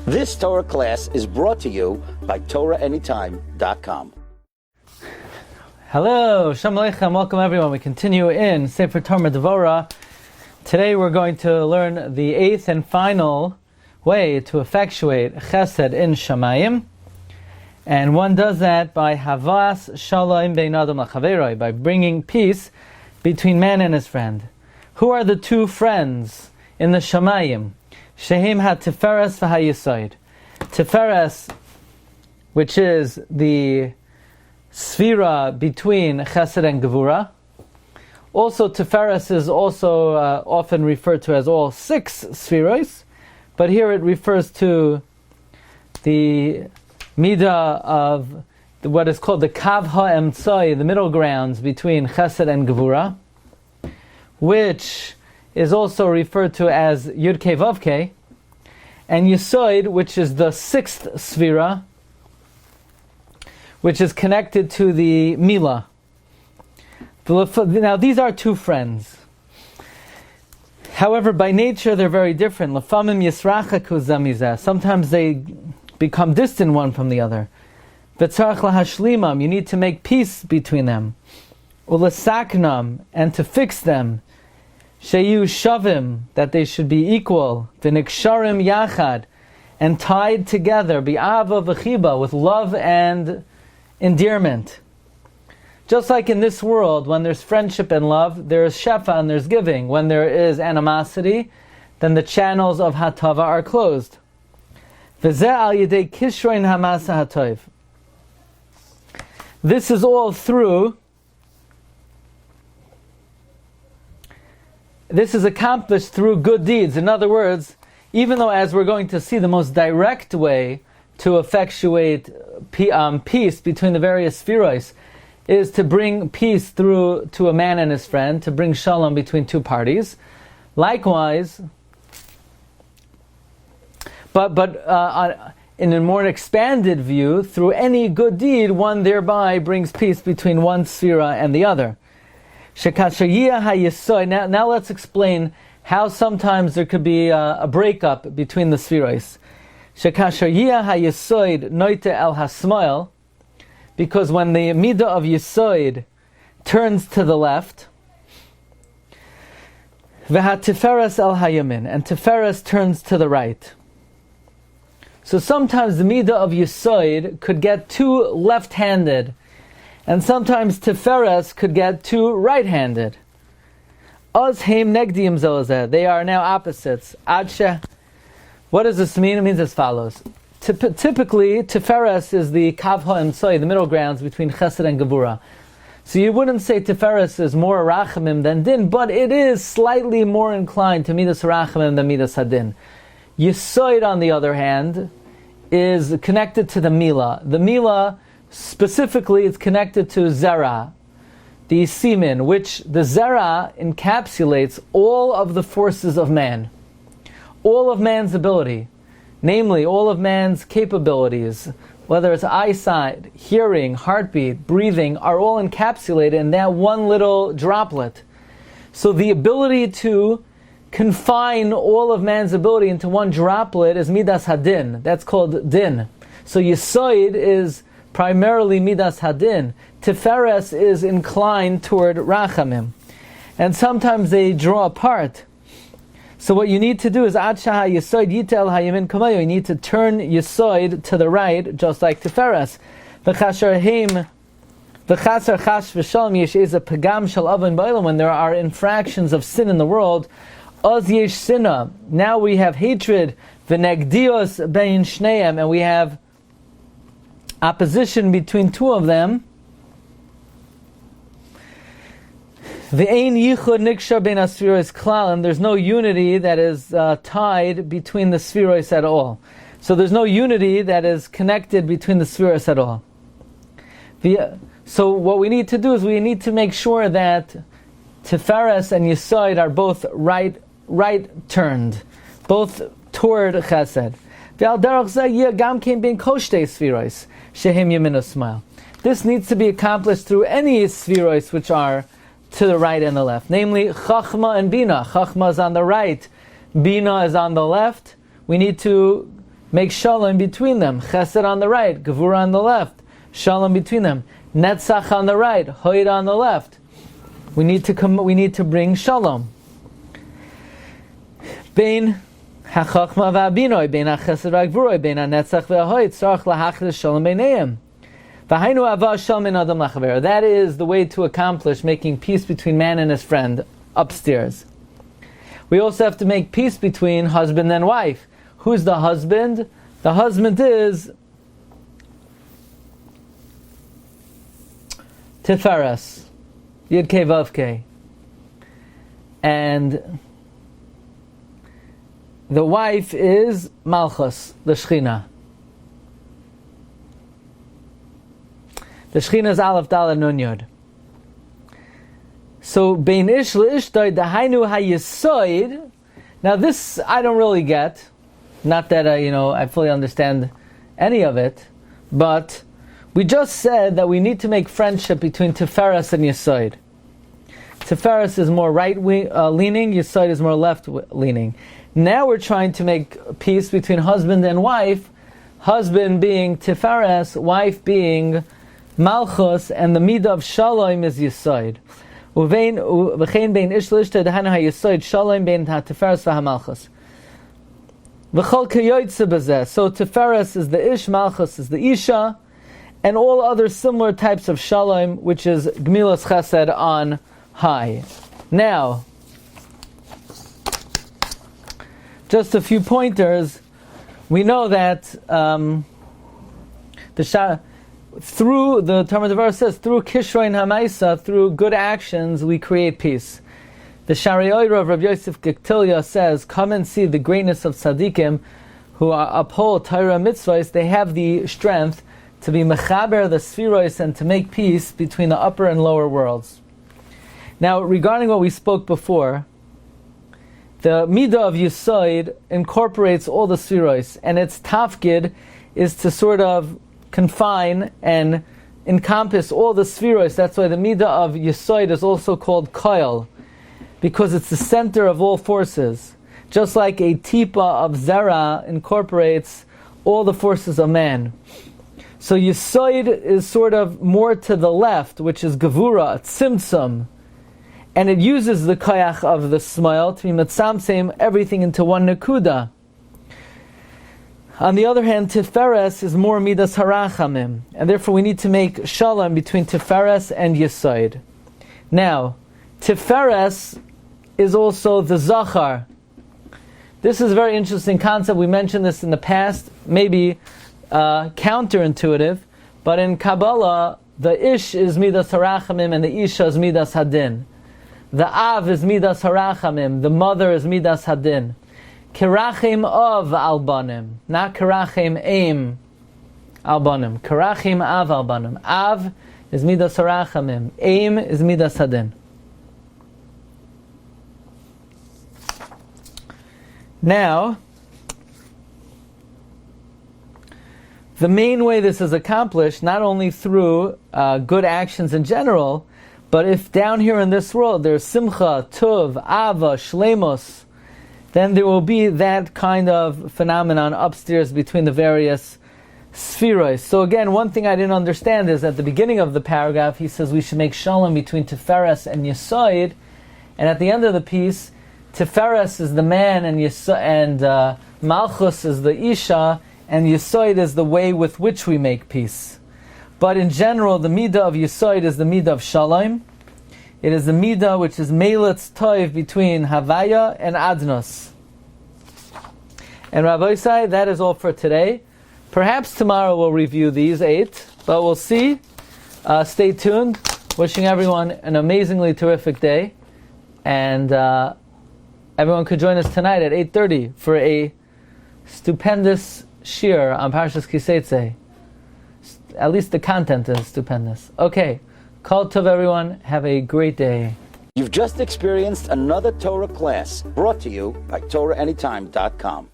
This Torah class is brought to you by TorahAnytime.com. Hello, Shalom Aleichem, welcome everyone. We continue in Sefer Torah Devorah. Today we're going to learn the eighth and final way to effectuate Chesed in Shamayim. And one does that by Havas Shalom Bein Adam Lachaveroi, by bringing peace between man and his friend. Who are the two friends in the Shamayim? Shehem ha-Tiferes v'ha-Yesod. Tiferes, which is the Sefira between Chesed and Devorah. Also, Tiferes is also often referred to as all six Sefiros, but here it refers to the Midah of what is called the Kav HaEmtzai, the middle grounds between Chesed and Devorah, which is also referred to as Yud Kei Vav Kei, and Yesod, which is the sixth Sefira, which is connected to the Milah. Now these are two friends. However, by nature they're very different. Lefamim yisrachaku zamizeh. Sometimes they become distant one from the other. V'tzarach lahashlimam. You need to make peace between them. Ulasaknam, and to fix them. Sheyu shavim, that they should be equal. V'niksharim yachad, and tied together. Bi'ava v'chiba, with love and endearment. Just like in this world, when there's friendship and love, there is shefa and there's giving. When there is animosity, then the channels of hatava are closed. V'zeh al yedei kishroin hamasa hatov. This is all through. This is accomplished through good deeds. In other words, even though, as we're going to see, the most direct way to effectuate peace between the various spheroids is to bring peace through to a man and his friend, to bring shalom between two parties. Likewise, but in a more expanded view, through any good deed, one thereby brings peace between one sphera and the other. Now let's explain how sometimes there could be a breakup between the spheroids. Because when the midah of Yesod turns to the left, Tiferes el hayamin, and Tiferes turns to the right. So sometimes the midah of Yesod could get too left-handed, and sometimes Tiferes could get too right-handed. Oz heim negdiim zelazeh. They are now opposites. Adshe. What does this mean? It means as follows. Typically, Tiferes is the Kav HaEmtzai, the middle grounds between Chesed and Devorah. So you wouldn't say Tiferes is more Rachamim than Din, but it is slightly more inclined to Midas Rachamim than Midas Hadin. Yesod, on the other hand, is connected to the Milah. The Milah, specifically, is connected to Zera, the semen, which the Zera encapsulates all of the forces of man. All of man's ability. Namely, all of man's capabilities, whether it's eyesight, hearing, heartbeat, breathing, are all encapsulated in that one little droplet. So the ability to confine all of man's ability into one droplet is Midas Hadin. That's called Din. So Yesod is primarily Midas Hadin. Tiferes is inclined toward Rachamim. And sometimes they draw apart. So what you need to do is Adsha Yesod Yitel Hayamin Kamayo. You need to turn Yesod to the right, just like Tiferes. When there are infractions of sin in the world, Oz Yesh Sinna. Now we have hatred, V'negdios Bein Shneim, and we have opposition between two of them. Ve'ein yichud niksha bein asfiros klal, and there's no unity that is tied between the spheroids at all. So there's no unity that is connected between the spheroids at all. So what we need to do is we need to make sure that Tiferes and Yesod are both right turned, both toward Chesed. This needs to be accomplished through any spheroids which are to the right and the left. Namely, Chachma and Bina. Chachma is on the right, Bina is on the left. We need to make shalom between them. Chesed on the right, Devorah on the left, shalom between them. Netzach on the right, Hoid on the left. We need to bring shalom. Bein hachachma v'abinoi, bein hachesed v'agvuroi, bein hanetzach v'ahoid, tzarich lahachlis shalom beineim. V'hainu avah shalom min adam lachaver. That is the way to accomplish making peace between man and his friend upstairs. We also have to make peace between husband and wife. Who's the husband? The husband is Tiferes, Yud Kei Vav Kei. And the wife is Malchus, the Shechina. The Shechina is Aleph Daled Nun Yod. So, Bein Ish L'Ishtoi Dahainu HaYesod. Now this I don't really get. Not that I fully understand any of it. But we just said that we need to make friendship between Tiferes and Yesod. Tiferes is more right-leaning, Yesod is more left-leaning. Now we're trying to make peace between husband and wife. Husband being Tiferes, wife being Malchus, and the midah of Shalom is Yesod. V'chein bein ish l'ishtoi dahanu hayesod shalom bein ha'tiferes v'hamalchus. V'chol kayoytze b'zeh. So Tiferes is the ish, Malchus is the isha, and all other similar types of shalom, which is gmilas chesed on high. Now, just a few pointers. We know that through the Talmud Devorah says, through Kishroin Hamaisa, through good actions, we create peace. The Shari'oira of Rabbi Yosef Gektilia says, come and see the greatness of tzaddikim who uphold Torah mitzvahs. They have the strength to be mechaber the spherois and to make peace between the upper and lower worlds. Now, regarding what we spoke before, the midah of Yesod incorporates all the spherois, and its tafkid is to sort of confine and encompass all the spherois. That's why the midah of Yesod is also called koil, because it's the center of all forces. Just like a tipa of zera incorporates all the forces of man. So Yesod is sort of more to the left, which is gevura, tzimtzum, and it uses the koyach of the smile to be mitzamtzem everything into one nekuda. On the other hand, Tiferes is more midas harachamim, and therefore we need to make shalom between Tiferes and Yesod. Now, Tiferes is also the Zachar. This is a very interesting concept. We mentioned this in the past, maybe counterintuitive, but in Kabbalah, the Ish is midas harachamim and the Isha is midas hadin. The Av is midas harachamim, the mother is midas hadin. Kerachim of albanim, not kerachim aim albanim. Kerachim av albanim. Av is midas harachamim. Aim is midas hadin. Now, the main way this is accomplished, not only through good actions in general, but if down here in this world there's simcha, tuv, ava, shlemos, then there will be that kind of phenomenon upstairs between the various spheroids. So again, one thing I didn't understand is at the beginning of the paragraph, he says we should make shalom between Tiferes and Yesod, and at the end of the piece, Tiferes is the man and Malchus is the Isha, and Yesod is the way with which we make peace. But in general, the midah of Yesod is the midah of shalom. It is the midah which is meilitz toiv between Havaya and Adnos. And Rabbi Say, that is all for today. Perhaps tomorrow we'll review these 8, but we'll see. Stay tuned. Wishing everyone an amazingly terrific day. And everyone could join us tonight at 8:30 for a stupendous shiur on Parshas Chesed. At least the content is stupendous. Okay. Kol tov, everyone. Have a great day. You've just experienced another Torah class brought to you by TorahAnytime.com.